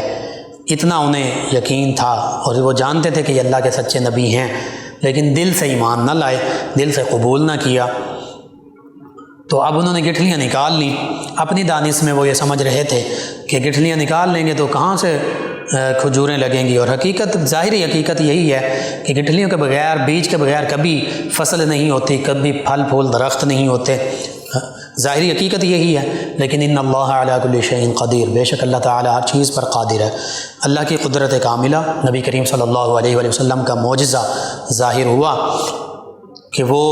[SPEAKER 2] اتنا انہیں یقین تھا، اور وہ جانتے تھے کہ یہ اللہ کے سچے نبی ہیں، لیکن دل سے ایمان نہ لائے، دل سے قبول نہ کیا۔ تو اب انہوں نے گٹھلیاں نکال لیں، اپنی دانش میں وہ یہ سمجھ رہے تھے کہ گٹھلیاں نکال لیں گے تو کہاں سے کھجوریں لگیں گی، اور حقیقت، ظاہری حقیقت یہی ہے کہ گٹھلیوں کے بغیر، بیج کے بغیر کبھی فصل نہیں ہوتی، کبھی پھل پھول درخت نہیں ہوتے، ظاہری حقیقت یہی ہے۔ لیکن ان اللہ علی کل شیء قدیر، بے شک اللہ تعالیٰ ہر چیز پر قادر ہے۔ اللہ کی قدرت کاملہ، نبی کریم صلی اللہ علیہ وآلہ وسلم کا معجزہ ظاہر ہوا کہ وہ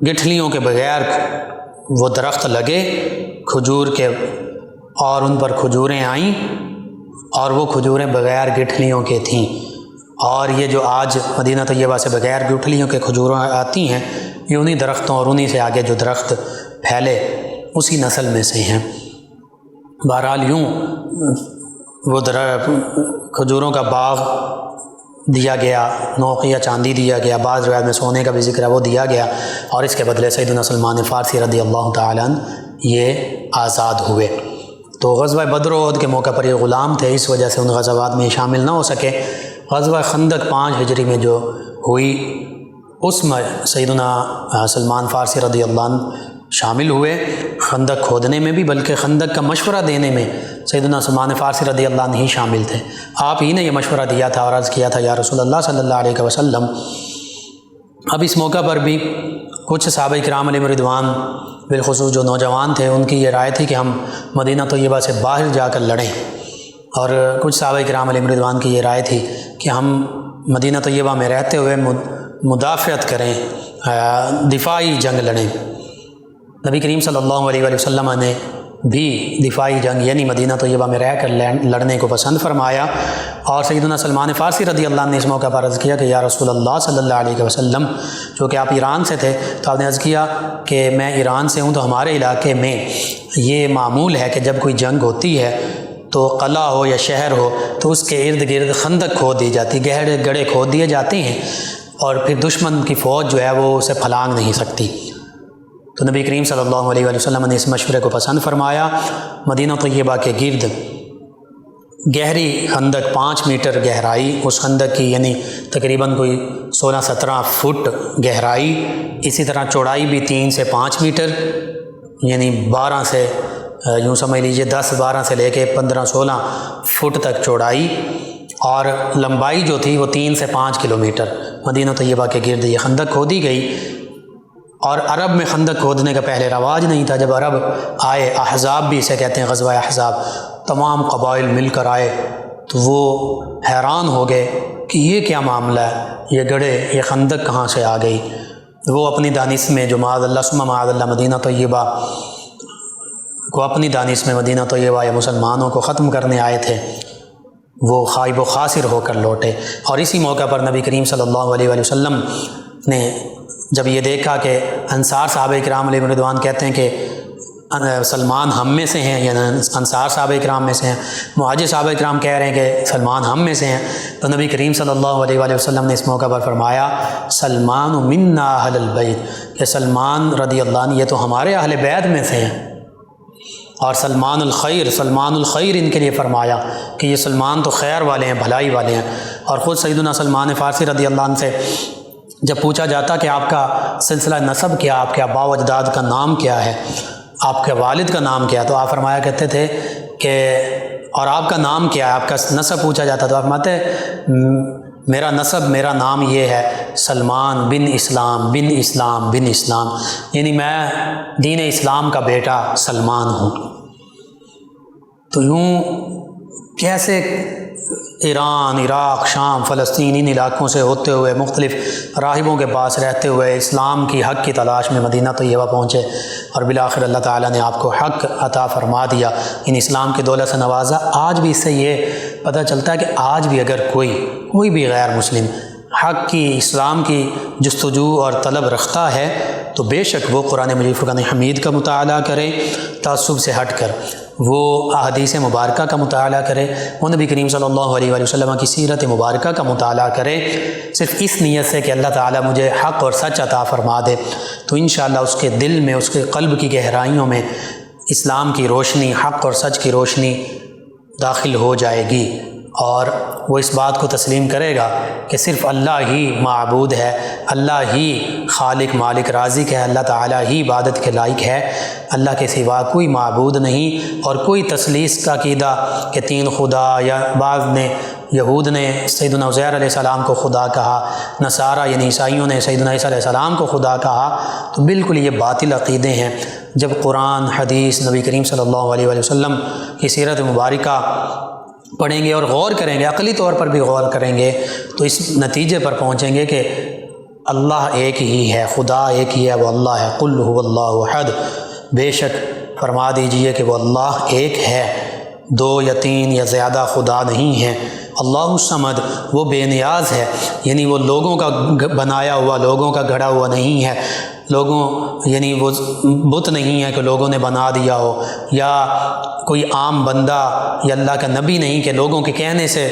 [SPEAKER 2] گٹھلیوں کے بغیر وہ درخت لگے کھجور کے، اور ان پر کھجوریں آئیں، اور وہ کھجوریں بغیر گٹھلیوں کے تھیں۔ اور یہ جو آج مدینہ طیبہ سے بغیر گٹھلیوں کے کھجوریں آتی ہیں، یہ انہی درختوں اور انہی سے آگے جو درخت پھیلے اسی نسل میں سے ہیں۔ بہرحال یوں وہ کھجوروں کا باغ دیا گیا، 9 اوقیہ چاندی دیا گیا، بعض روایت میں سونے کا بھی ذکر ہے وہ دیا گیا، اور اس کے بدلے سیدنا سلمان فارسی رضی اللہ تعالیٰ عنہ یہ آزاد ہوئے۔ تو غزوہ بدر و احد کے موقع پر یہ غلام تھے، اس وجہ سے ان غزوات میں شامل نہ ہو سکے۔ غزوہ خندق 5 ہجری میں جو ہوئی، اس میں سیدنا سلمان فارسی رضی اللہ عنہ شامل ہوئے، خندق کھودنے میں بھی، بلکہ خندق کا مشورہ دینے میں سیدنا سلمان فارسی رضی اللہ عنہ ہی شامل تھے۔ آپ ہی نے یہ مشورہ دیا تھا اور عرض کیا تھا یا رسول اللہ صلی اللہ علیہ وسلم۔ اب اس موقع پر بھی کچھ صحابہ کرام علیہم رضوان، بالخصوص جو نوجوان تھے، ان کی یہ رائے تھی کہ ہم مدینہ طیبہ سے باہر جا کر لڑیں، اور کچھ صحابہ کرام علیہم رضوان کی یہ رائے تھی کہ ہم مدینہ طیبہ میں رہتے ہوئے مدافعت کریں، دفاعی جنگ لڑیں۔ نبی کریم صلی اللہ علیہ وآلہ وسلم نے بھی دفاعی جنگ یعنی مدینہ طیبہ میں رہ کر لڑنے کو پسند فرمایا، اور سیدنا سلمان فارسی رضی اللہ عنہ نے اس موقع پر عرض کیا کہ یا رسول اللہ صلی اللہ علیہ وسلم، جو کہ آپ ایران سے تھے، تو آپ نے عرض کیا کہ میں ایران سے ہوں، تو ہمارے علاقے میں یہ معمول ہے کہ جب کوئی جنگ ہوتی ہے تو قلعہ ہو یا شہر ہو تو اس کے ارد گرد خندق کھود دی جاتی، گہرے گڑھے کھود دیے جاتے ہیں، اور پھر دشمن کی فوج جو ہے وہ اسے پھلانگ نہیں سکتی۔ تو نبی کریم صلی اللہ علیہ وآلہ وسلم نے اس مشورے کو پسند فرمایا، مدینہ طیبہ کے گرد گہری خندق 5 میٹر گہرائی اس خندق کی، یعنی تقریباً کوئی 16-17 فٹ گہرائی، اسی طرح چوڑائی بھی 3 سے 5 میٹر، یعنی 12 سے یوں سمجھ لیجئے 10-12 سے لے کے 15-16 فٹ تک چوڑائی، اور لمبائی جو تھی وہ 3 سے 5 کلومیٹر مدینہ طیبہ کے گرد یہ خندق کھودی گئی۔ اور عرب میں خندق کھودنے کا پہلے رواج نہیں تھا۔ جب عرب آئے، احزاب بھی اسے کہتے ہیں، غزوہ احزاب، تمام قبائل مل کر آئے تو وہ حیران ہو گئے کہ یہ کیا معاملہ ہے، یہ گڑھے، یہ خندق کہاں سے آ گئی۔ وہ اپنی دانش میں جو معاذ اللہ ثم معاذ اللہ مدینہ طیبہ کو اپنی دانش میں مدینہ طیبہ یا مسلمانوں کو ختم کرنے آئے تھے، وہ خائب و خاسر ہو کر لوٹے۔ اور اسی موقع پر نبی کریم صلی اللہ علیہ وآلہ وسلم نے جب یہ دیکھا کہ انصار صحابہ کرام علیہ رضوان کہتے ہیں کہ سلمان ہم میں سے ہیں، یعنی انصار صحابہ کرام میں سے ہیں، مہاجر صحابہ کرام کہہ رہے ہیں کہ سلمان ہم میں سے ہیں، تو نبی کریم صلی اللہ علیہ وآلہ وسلم نے اس موقع پر فرمایا سلمان منا اہل البیت، کہ سلمان رضی اللہ عنہ یہ تو ہمارے اہل بیت میں سے ہیں۔ اور سلمان الخیر ان کے لیے فرمایا کہ یہ سلمان تو خیر والے ہیں، بھلائی والے ہیں۔ اور خود سیدنا سلمان فارسی رضی اللہ عنہ سے جب پوچھا جاتا کہ آپ کا سلسلہ نسب کیا، آپ کے آباء و اجداد کا نام کیا ہے، آپ کے والد کا نام کیا، تو آپ فرمایا کرتے تھے کہ اور آپ کا نام کیا ہے، آپ کا نسب پوچھا جاتا تو آپ فرماتے میرا نسب، میرا نام یہ ہے سلمان بن اسلام بن اسلام بن اسلام، یعنی میں دین اسلام کا بیٹا سلمان ہوں۔ تو یوں کیسے ایران، عراق، شام، فلسطین ان علاقوں سے ہوتے ہوئے مختلف راہبوں کے پاس رہتے ہوئے اسلام کی حق کی تلاش میں مدینہ طیبہ پہنچے، اور بالآخر اللہ تعالیٰ نے آپ کو حق عطا فرما دیا، ان اسلام کی دولت سے نوازا۔ آج بھی اس سے یہ پتہ چلتا ہے کہ آج بھی اگر کوئی بھی غیر مسلم حق کی، اسلام کی جستجو اور طلب رکھتا ہے تو بے شک وہ قرآن مجید فرقان حمید کا مطالعہ کرے، تعصب سے ہٹ کر وہ احادیث مبارکہ کا مطالعہ کرے، وہ نبی کریم صلی اللہ علیہ وآلہ وسلم کی سیرت مبارکہ کا مطالعہ کرے، صرف اس نیت سے کہ اللہ تعالیٰ مجھے حق اور سچ عطا فرما دے، تو انشاءاللہ اس کے دل میں، اس کے قلب کی گہرائیوں میں اسلام کی روشنی، حق اور سچ کی روشنی داخل ہو جائے گی، اور وہ اس بات کو تسلیم کرے گا کہ صرف اللہ ہی معبود ہے، اللہ ہی خالق مالک رازق ہے، اللہ تعالیٰ ہی عبادت کے لائق ہے، اللہ کے سوا کوئی معبود نہیں۔ اور کوئی تثلیث کا عقیدہ کہ 3 خدا، یا بعض نے، یہود نے سیدنا عزیر علیہ السلام کو خدا کہا، نصارہ یعنی عیسائیوں نے سیدنا عیسیٰ علیہ السلام کو خدا کہا، تو بالکل یہ باطل عقیدے ہیں۔ جب قرآن، حدیث، نبی کریم صلی اللہ علیہ وآلہ وسلم کی سیرت مبارکہ پڑھیں گے اور غور کریں گے، عقلی طور پر بھی غور کریں گے، تو اس نتیجے پر پہنچیں گے کہ اللہ ایک ہی ہے، خدا ایک ہی ہے، وہ اللہ ہے۔ قل هو اللہ احد، بے شک فرما دیجئے کہ وہ اللہ ایک ہے، 2 یا 3 یا زیادہ خدا نہیں ہیں۔ اللہ الصمد، وہ بے نیاز ہے، یعنی وہ لوگوں کا بنایا ہوا، لوگوں کا گھڑا ہوا نہیں ہے، یعنی وہ بت نہیں ہے کہ لوگوں نے بنا دیا ہو، یا کوئی عام بندہ یا اللہ کا نبی نہیں کہ لوگوں کے کہنے سے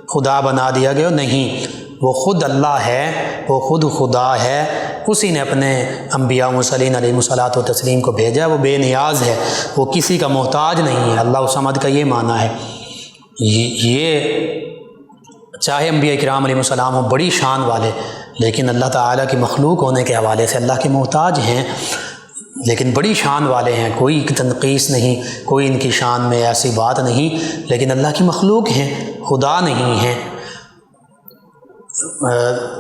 [SPEAKER 2] خدا بنا دیا گیا، نہیں، وہ خود اللہ ہے، وہ خود خدا ہے، اسی نے اپنے انبیاء و مرسلین علیہ الصلاۃ و تسلیم کو بھیجا ہے، وہ بے نیاز ہے، وہ کسی کا محتاج نہیں ہے۔ اللہ الصمد کا یہ معنی ہے۔ یہ چاہے انبیاء کرام علیہ السلام ہوں بڑی شان والے، لیکن اللہ تعالیٰ کی مخلوق ہونے کے حوالے سے اللہ کے محتاج ہیں، لیکن بڑی شان والے ہیں، کوئی تنقیص نہیں، کوئی ان کی شان میں ایسی بات نہیں، لیکن اللہ کی مخلوق ہیں، خدا نہیں ہیں۔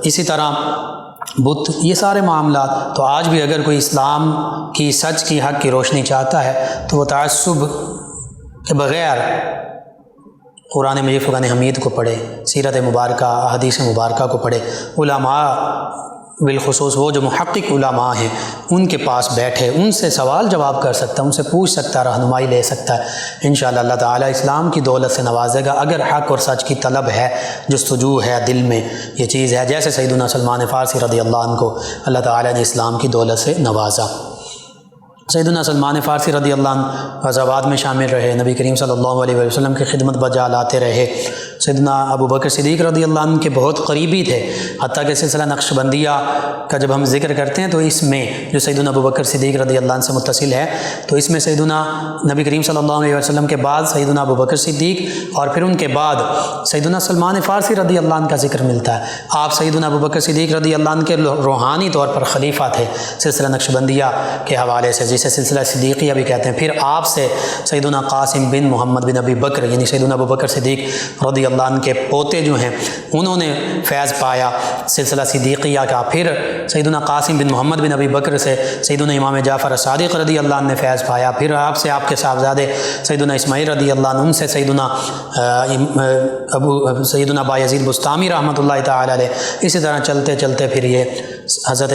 [SPEAKER 2] اسی طرح بت، یہ سارے معاملات، تو آج بھی اگر کوئی اسلام کی، سچ کی، حق کی روشنی چاہتا ہے تو وہ تعصب کے بغیر قرآن مجید فرقان حمید کو پڑھے، سیرت مبارکہ، احادیث مبارکہ کو پڑھے، علماء بالخصوص وہ جو محقق علماء ہیں ان کے پاس بیٹھے، ان سے سوال جواب کر سکتا ہے، ان سے پوچھ سکتا ہے، رہنمائی لے سکتا ہے، انشاءاللہ اللہ تعالیٰ اسلام کی دولت سے نوازے گا۔ اگر حق اور سچ کی طلب ہے، جستجو ہے، دل میں یہ چیز ہے، جیسے سیدنا سلمان فارسی رضی اللہ عنہ کو اللہ تعالیٰ نے اسلام کی دولت سے نوازا۔ سیدنا سلمان فارسی رضی اللہ عنہ غزوات میں شامل رہے، نبی کریم صلی اللہ علیہ وسلم کی خدمت بجا لاتے رہے، سیدنا ابو بکر صدیق رضی اللہ عنہ کے بہت قریبی تھے، حتیٰ کہ سلسلہ نقشبندیہ کا جب ہم ذکر کرتے ہیں تو اس میں جو سیدنا ابو بکر صدیق رضی اللہ عنہ سے متصل ہے، تو اس میں سیدنا نبی کریم صلی اللہ علیہ وسلم کے بعد سیدنا ابو بکر صدیق اور پھر ان کے بعد سیدنا سلمان فارسی رضی اللہ عنہ کا ذکر ملتا ہے۔ آپ سیدنا ابو بکر صدیق رضی اللہ عنہ کے روحانی طور پر خلیفہ تھے سلسلہ نقشبندیہ کے حوالے سے، جسے سلسلہ صدیقیہ بھی کہتے ہیں۔ پھر آپ سے سیدنا قاسم بن محمد بن ابی بکر یعنی سیدنا ابو بکر صدیق رضی اللہ عنہ کے پوتے جو ہیں انہوں نے فیض پایا سلسلہ صدیقیہ کا۔ پھر سیدنا قاسم بن محمد بن ابی بکر سے سیدنا امام جعفر صادق رضی اللہ عنہ نے فیض پایا۔ پھر آپ سے آپ کے صاحبزادے سیدنا اسماعیل رضی اللہ عنہ، ان سے سیدنا بایزید بستامی رحمۃ اللہ تعالی علیہ، اسی طرح چلتے چلتے پھر یہ حضرت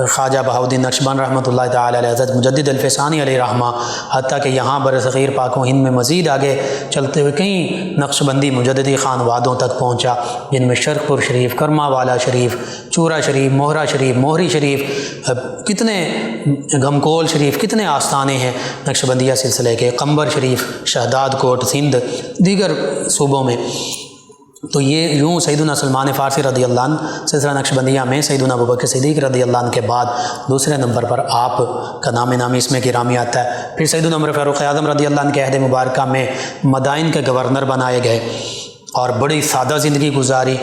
[SPEAKER 2] خواجہ بہاؤالدین نقشبند رحمۃ اللہ تعالی علیہ، حضرت مجدد الفسانی علیہ رحمہ، حتیٰ کہ یہاں برصغیر پاک و ہند میں مزید آگے چلتے ہوئے کئی نقشبندی مجددی خانوادوں تک پہنچا، جن میں شرق پور شریف، کرما والا شریف، چورا شریف، موہرا شریف، موہری شریف، کتنے گھمکول شریف، کتنے آستانے ہیں نقشبندیہ سلسلے کے، قمبر شریف، شہداد کوٹ، سندھ، دیگر صوبوں میں۔ تو یہ یوں سیدنا سلمان فارسی رضی اللہ عنہ سلسلہ نقشبندیہ میں سیدنا ابو بکر صدیق رضی اللہ عنہ کے بعد دوسرے نمبر پر آپ کا نامی اس میں گرامی آتا ہے۔ پھر سیدنا عمر فاروق اعظم رضی اللہ عنہ کے عہد مبارکہ میں مدائن کے گورنر بنائے گئے اور بڑی سادہ زندگی گزاری،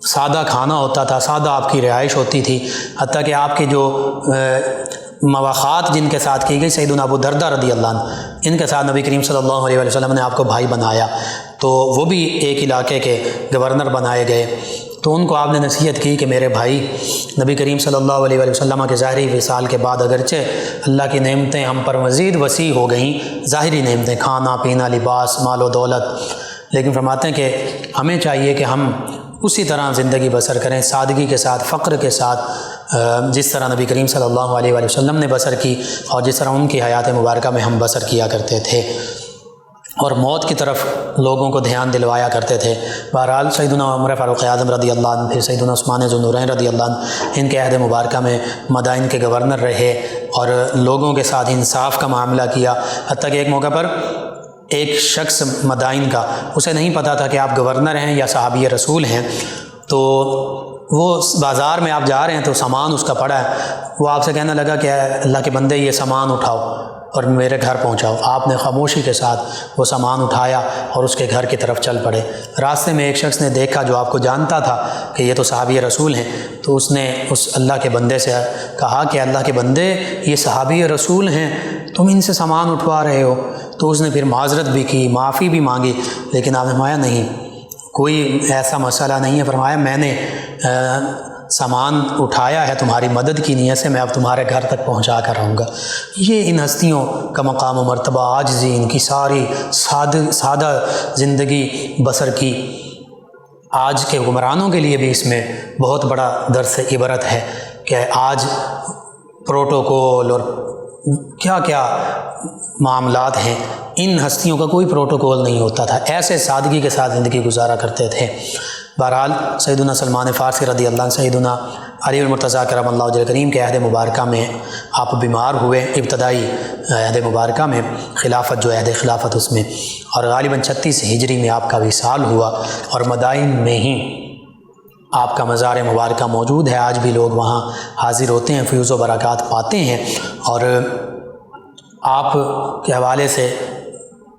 [SPEAKER 2] سادہ کھانا ہوتا تھا، سادہ آپ کی رہائش ہوتی تھی، حتیٰ کہ آپ کے جو مواخات جن کے ساتھ کی گئی، سیدنا ابو دردہ رضی اللہ عنہ، ان کے ساتھ نبی کریم صلی اللہ علیہ وسلم نے آپ کو بھائی بنایا، تو وہ بھی ایک علاقے کے گورنر بنائے گئے۔ تو ان کو آپ نے نصیحت کی کہ میرے بھائی، نبی کریم صلی اللہ علیہ وسلم کے ظاہری وصال کے بعد اگرچہ اللہ کی نعمتیں ہم پر مزید وسیع ہو گئیں، ظاہری نعمتیں، کھانا پینا، لباس، مال و دولت، لیکن فرماتے ہیں کہ ہمیں چاہیے کہ ہم اسی طرح زندگی بسر کریں، سادگی کے ساتھ، فقر کے ساتھ، جس طرح نبی کریم صلی اللہ علیہ وسلم نے بسر کی اور جس طرح ان کی حیات مبارکہ میں ہم بسر کیا کرتے تھے، اور موت کی طرف لوگوں کو دھیان دلوایا کرتے تھے۔ بہرحال سیدنا عمر فاروق اعظم رضی اللہ عنہ، پھر سیدنا عثمان ذو النورین رضی اللہ عنہ، ان کے عہد مبارکہ میں مدائن کے گورنر رہے اور لوگوں کے ساتھ انصاف کا معاملہ کیا، حتیٰ کہ ایک موقع پر ایک شخص مدائن کا، اسے نہیں پتہ تھا کہ آپ گورنر ہیں یا صحابی رسول ہیں، تو وہ بازار میں آپ جا رہے ہیں تو سامان اس کا پڑا ہے، وہ آپ سے کہنے لگا کہ اللہ کے بندے یہ سامان اٹھاؤ اور میرے گھر پہنچاؤ۔ آپ نے خاموشی کے ساتھ وہ سامان اٹھایا اور اس کے گھر کی طرف چل پڑے۔ راستے میں ایک شخص نے دیکھا جو آپ کو جانتا تھا کہ یہ تو صحابی رسول ہیں، تو اس نے اس اللہ کے بندے سے کہا کہ اللہ کے بندے، یہ صحابی رسول ہیں، تم ان سے سامان اٹھوا رہے ہو۔ تو اس نے پھر معذرت بھی کی، معافی بھی مانگی، لیکن آپ نے فرمایا نہیں، کوئی ایسا مسئلہ نہیں ہے، فرمایا میں نے سامان اٹھایا ہے تمہاری مدد کی نیت سے، میں اب تمہارے گھر تک پہنچا کر رہوں گا۔ یہ ان ہستیوں کا مقام و مرتبہ، عاجزی، ان کی ساری سادہ زندگی بسر کی، آج کے حکمرانوں کے لیے بھی اس میں بہت بڑا درس عبرت ہے کہ آج پروٹوکول اور کیا کیا معاملات ہیں، ان ہستیوں کا کوئی پروٹوکول نہیں ہوتا تھا، ایسے سادگی کے ساتھ زندگی گزارا کرتے تھے۔ بہرحال سیدنا سلمان فارسی رضی اللہ عنہ، سیدنا علی المرتضیٰ کرم اللہ وجہ کریم کے عہد مبارکہ میں آپ بیمار ہوئے، ابتدائی عہد مبارکہ میں، خلافت جو عہد خلافت اس میں، اور غالباً 36 ہجری میں آپ کا وصال ہوا، اور مدائن میں ہی آپ کا مزار مبارکہ موجود ہے، آج بھی لوگ وہاں حاضر ہوتے ہیں، فیوز و برکات پاتے ہیں، اور آپ کے حوالے سے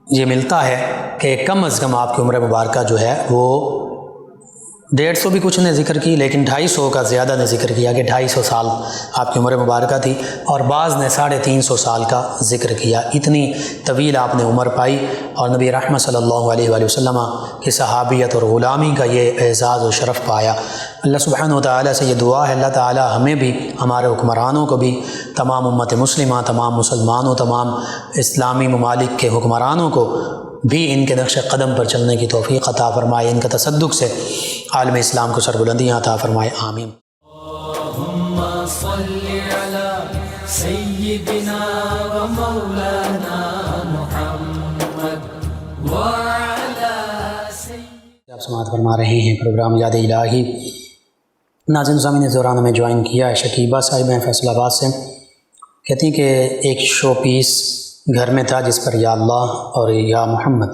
[SPEAKER 2] یہ ملتا ہے کہ کم از کم آپ کی عمر مبارکہ جو ہے وہ 150 بھی کچھ نے ذکر کی، لیکن 250 کا زیادہ نے ذکر کیا کہ 250 سال آپ کی عمر مبارکہ تھی، اور بعض نے 350 سال کا ذکر کیا۔ اتنی طویل آپ نے عمر پائی، اور نبی رحمت صلی اللہ علیہ وآلہ وسلم کی صحابیت اور غلامی کا یہ اعزاز و شرف پایا۔ اللہ سبحانہ و تعالیٰ سے یہ دعا ہے، اللہ تعالیٰ ہمیں بھی، ہمارے حکمرانوں کو بھی، تمام امت مسلمہ، تمام مسلمانوں، تمام اسلامی ممالک کے حکمرانوں کو بھی ان کے نقش قدم پر چلنے کی توفیق عطا فرمائے، ان کے تصدق سے عالم اسلام کو سربلندیاں عطا فرمائے، آمین۔
[SPEAKER 1] اللہم صلی علی سیدنا و مولانا محمد وعلی سیدنا۔
[SPEAKER 2] آپ سماعت فرما رہے ہیں پروگرام یاد الہی۔ ناظرین سامعین، اس دوران ہمیں جوائن کیا ہے شکیبہ صاحب ہیں فیصل آباد سے، کہتی ہیں کہ ایک شو پیس گھر میں تھا جس پر یا اللہ اور یا محمد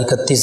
[SPEAKER 2] 31